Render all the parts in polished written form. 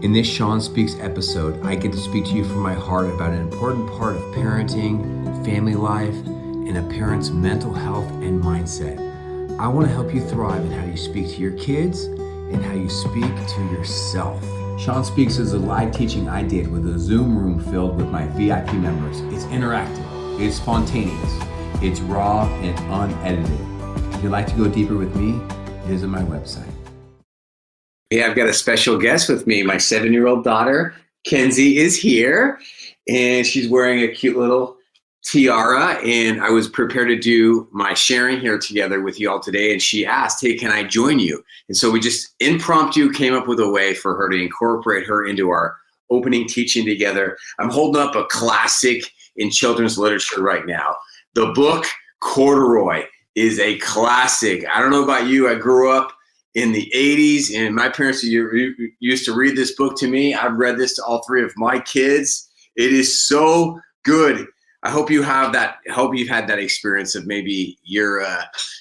In this Sean Speaks episode, I get to speak to you from my heart about an important part of parenting, family life, and a parent's mental health and mindset. I want to help you thrive in how you speak to your kids and how you speak to yourself. Sean Speaks is a live teaching I did with a Zoom room filled with my VIP members. It's interactive, it's spontaneous, it's raw and unedited. If you'd like to go deeper with me, visit my website. Hey, I've got a special guest with me. My 7-year-old daughter, Kenzie, is here, and she's wearing a cute little tiara, and I was prepared to do my sharing here together with you all today, and she asked, hey, can I join you? And so we just impromptu came up with a way for her to incorporate her into our opening teaching together. I'm holding up a classic in children's literature right now. The book Corduroy is a classic. I don't know about you. I grew up in the 80s, and my parents used to read this book to me. I've read this to all 3 of my kids. It is so good. I hope you have that. I hope you've had that experience of maybe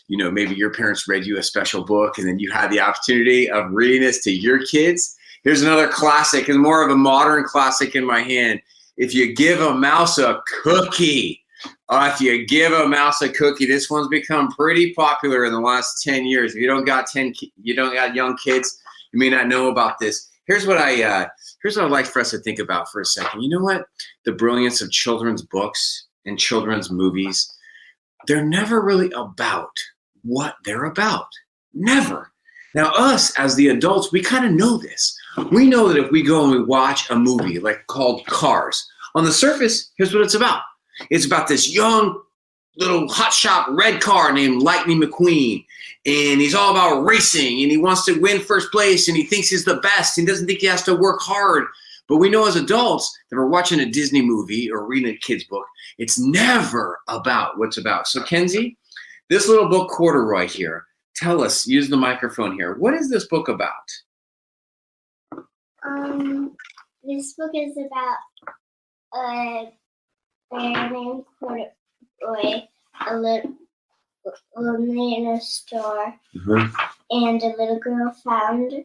maybe your parents read you a special book, and then you had the opportunity of reading this to your kids. Here's another classic, and more of a modern classic in my hand. If you give a mouse a cookie. If you give a mouse a cookie, this one's become pretty popular in the last 10 years. If you don't got young kids, you may not know about this. Here's what I'd like for us to think about for a second. You know what? The brilliance of children's books and children's movies, they're never really about what they're about. Never. Now, us as the adults, we kind of know this. We know that if we go and we watch a movie like called Cars, on the surface, here's what it's about. It's about this young little hotshot red car named Lightning McQueen. And he's all about racing, and he wants to win first place, and he thinks he's the best. He doesn't think he has to work hard. But we know as adults that we're watching a Disney movie or reading a kid's book, it's never about what's about. So Kenzie, this little book Corduroy here, tell us, use the microphone here. What is this book about? This book is about a bear named Corduroy, lonely in a store, and a little girl found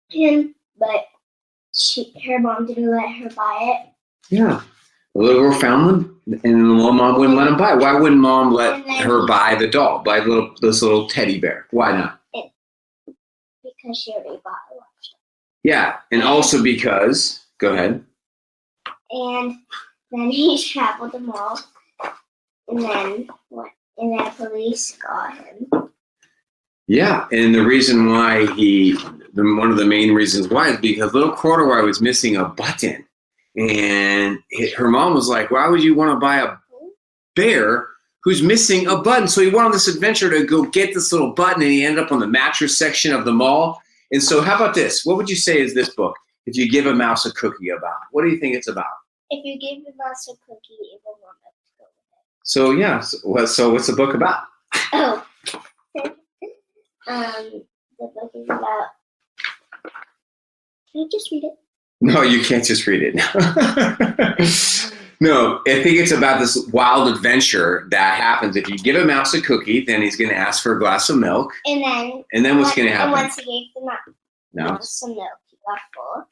him, but her mom didn't let her buy it. Yeah, the little girl found him, and the mom wouldn't let him buy it. Why wouldn't mom let her buy the doll, buy this little teddy bear? Why not? Because she already bought a lot of stuff. Yeah, and also because, go ahead. And then he traveled the mall, and then police got him. Yeah, and the reason why one of the main reasons why is because little Corduroy was missing a button, and her mom was like, "Why would you want to buy a bear who's missing a button?" So he went on this adventure to go get this little button, and he ended up on the mattress section of the mall. And so, how about this? What would you say is this book? If you give a mouse a cookie about, what do you think it's about? If you give the mouse a cookie, it will want to go with it. So yeah, so what's the book about? Oh, the book is about. Can you just read it? No, you can't just read it. No, I think it's about this wild adventure that happens. If you give a mouse a cookie, then he's going to ask for a glass of milk. And then what's going to happen? And once he gave the mouse some milk, he got full.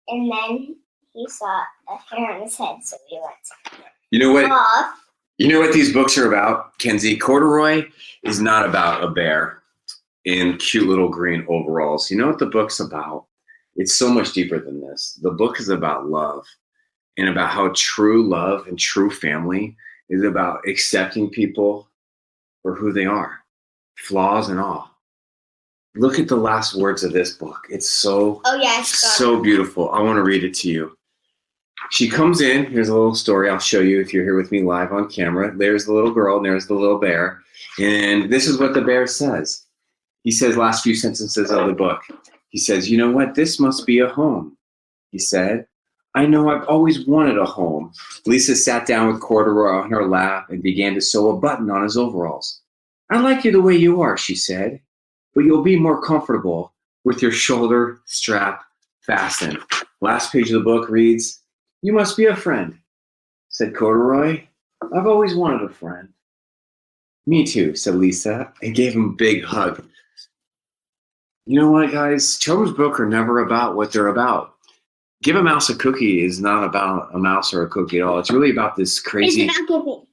And then he saw a hair on his head, so he went. You know what? You know what these books are about, Kenzie? Corduroy is not about a bear in cute little green overalls. You know what the book's about? It's so much deeper than this. The book is about love, and about how true love and true family is about accepting people for who they are, flaws and all. Look at the last words of this book. It's so beautiful. I want to read it to you. She comes in. Here's a little story I'll show you if you're here with me live on camera. There's the little girl, and there's the little bear. And this is what the bear says. He says last few sentences of the book. He says, "You know what? This must be a home," he said. "I know I've always wanted a home." Lisa sat down with Corduroy on her lap and began to sew a button on his overalls. "I like you the way you are," she said, "but you'll be more comfortable with your shoulder strap fastened." Last page of the book reads, "You must be a friend," said Corduroy. "I've always wanted a friend." "Me too," said Lisa, and gave him a big hug. You know what, guys? Children's books are never about what they're about. Give a mouse a cookie is not about a mouse or a cookie at all. It's really about this crazy. It's about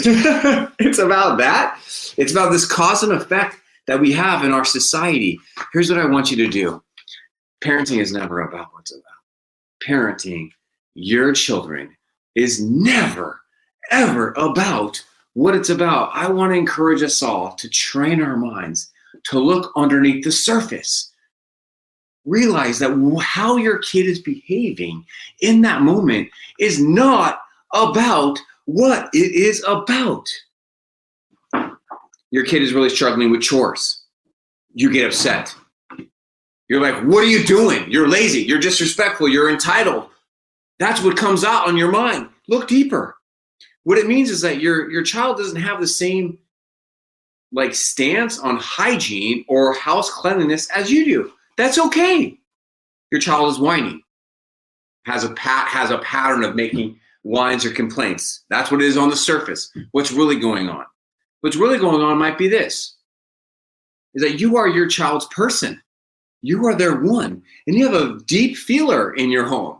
giving. It's about that. It's about this cause and effect that we have in our society. Here's what I want you to do. Parenting is never about what's about. Parenting your children is never, ever about what it's about. I want to encourage us all to train our minds to look underneath the surface. Realize that how your kid is behaving in that moment is not about what it is about. Your kid is really struggling with chores. You get upset. You're like, what are you doing? You're lazy. You're disrespectful. You're entitled. That's what comes out on your mind. Look deeper. What it means is that your child doesn't have the same stance on hygiene or house cleanliness as you do. That's okay. Your child is whining, has a pattern of making whines or complaints. That's what it is on the surface. What's really going on? What's really going on might be this, is that you are your child's person. You are their one, and you have a deep feeler in your home.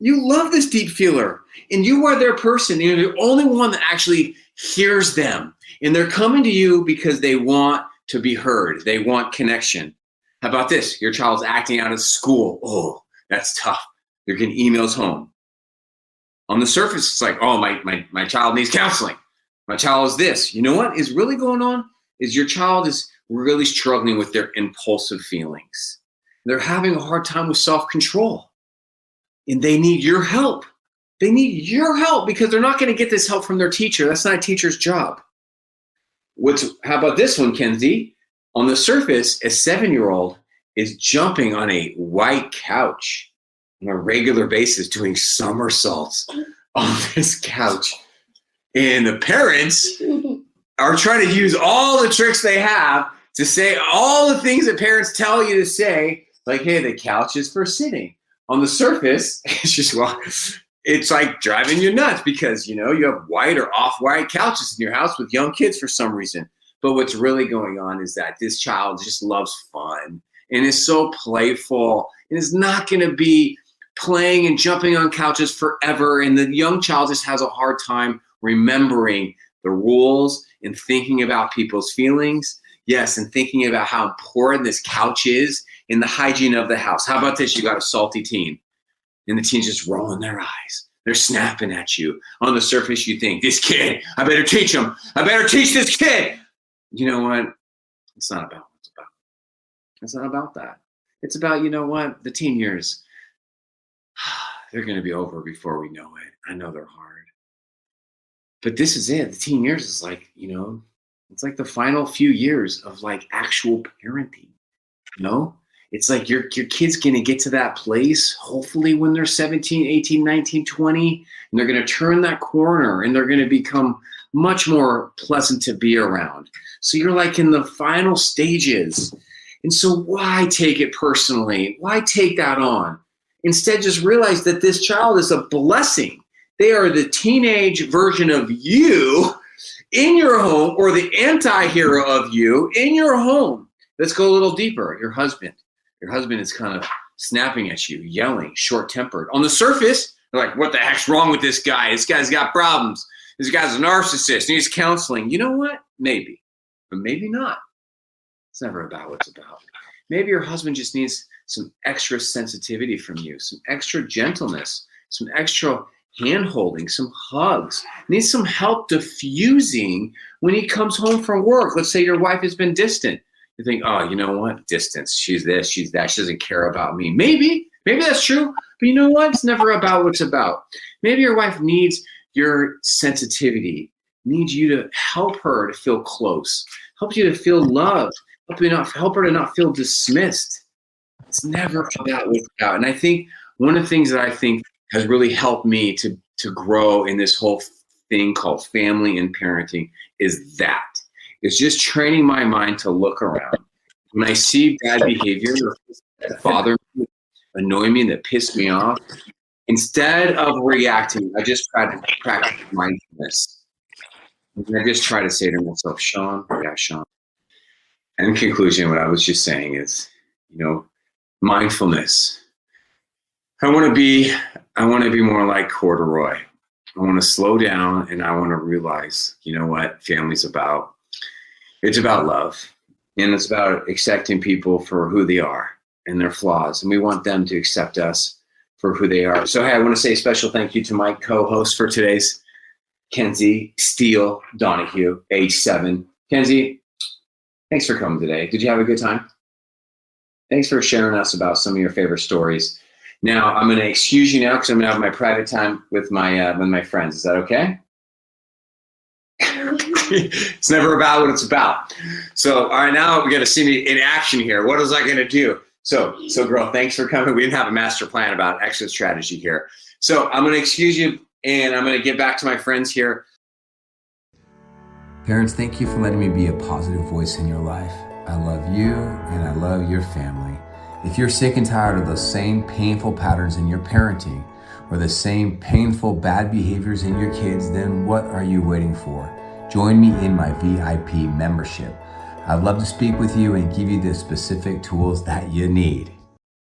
You love this deep feeler, and you are their person. You're the only one that actually hears them, and they're coming to you because they want to be heard. They want connection. How about this? Your child's acting out at school. Oh, that's tough. You're getting emails home. On the surface, it's like, oh, my child needs counseling. My child is this. You know what is really going on? Is your child is really struggling with their impulsive feelings. They're having a hard time with self-control. And they need your help. They need your help because they're not going to get this help from their teacher. That's not a teacher's job. How about this one, Kenzie? On the surface, a 7-year-old is jumping on a white couch on a regular basis, doing somersaults on this couch. And the parents are trying to use all the tricks they have to say all the things that parents tell you to say, like, hey, the couch is for sitting. On the surface, it's like driving you nuts because, you have white or off-white couches in your house with young kids for some reason. But what's really going on is that this child just loves fun and is so playful and is not going to be playing and jumping on couches forever. And the young child just has a hard time remembering the rules and thinking about people's feelings. Yes, and thinking about how important this couch is in the hygiene of the house. How about this? You got a salty teen, and the teen's just rolling their eyes. They're snapping at you. On the surface, you think, this kid, I better teach him. I better teach this kid. You know what? It's not about what it's about. It's not about that. It's about, the teen years, they're going to be over before we know it. I know they're hard. But this is it. The teen years is like, it's like the final few years of actual parenting. It's like your kid's going to get to that place, hopefully when they're 17, 18, 19, 20, and they're going to turn that corner and they're going to become much more pleasant to be around. So you're in the final stages. And so why take it personally? Why take that on? Instead, just realize that this child is a blessing. They are the teenage version of you in your home, or the anti-hero of you in your home. Let's go a little deeper. Your husband. Your husband is kind of snapping at you, yelling, short-tempered. On the surface, they're like, what the heck's wrong with this guy? This guy's got problems. This guy's a narcissist. Needs counseling. You know what? Maybe. But maybe not. It's never about what's about. Maybe your husband just needs some extra sensitivity from you, some extra gentleness, some extra hand-holding, some hugs. Needs some help diffusing when he comes home from work. Let's say your wife has been distant. You think, oh, you know what? Distance. She's this, she's that. She doesn't care about me. Maybe that's true. But you know what? It's never about what's about. Maybe your wife needs your sensitivity, needs you to help her to feel close, help you to feel loved, help her to not feel dismissed. It's never about what's about. And I think one of the things that I think has really helped me to grow in this whole thing called family and parenting is that. It's just training my mind to look around. When I see bad behavior that bother me, annoy me, that piss me off, instead of reacting, I just try to practice mindfulness. And I just try to say to myself, Sean, in conclusion, what I was just saying is, mindfulness. I want to be more like Corduroy. I want to slow down and I want to realize, what family's about. It's about love, and it's about accepting people for who they are and their flaws. And we want them to accept us for who they are. So, hey, I want to say a special thank you to my co-host for today's, Kenzie Steele Donahue, age 7. Kenzie, thanks for coming today. Did you have a good time? Thanks for sharing us about some of your favorite stories. Now, I'm going to excuse you now because I'm going to have my private time with my friends. Is that okay? It's never about what it's about. So, all right, now we're going to see me in action here. What was I going to do? So girl, thanks for coming. We didn't have a master plan about exit strategy here. So I'm going to excuse you and I'm going to get back to my friends here. Parents, thank you for letting me be a positive voice in your life. I love you and I love your family. If you're sick and tired of those same painful patterns in your parenting or the same painful bad behaviors in your kids, then what are you waiting for? Join me in my VIP membership. I'd love to speak with you and give you the specific tools that you need.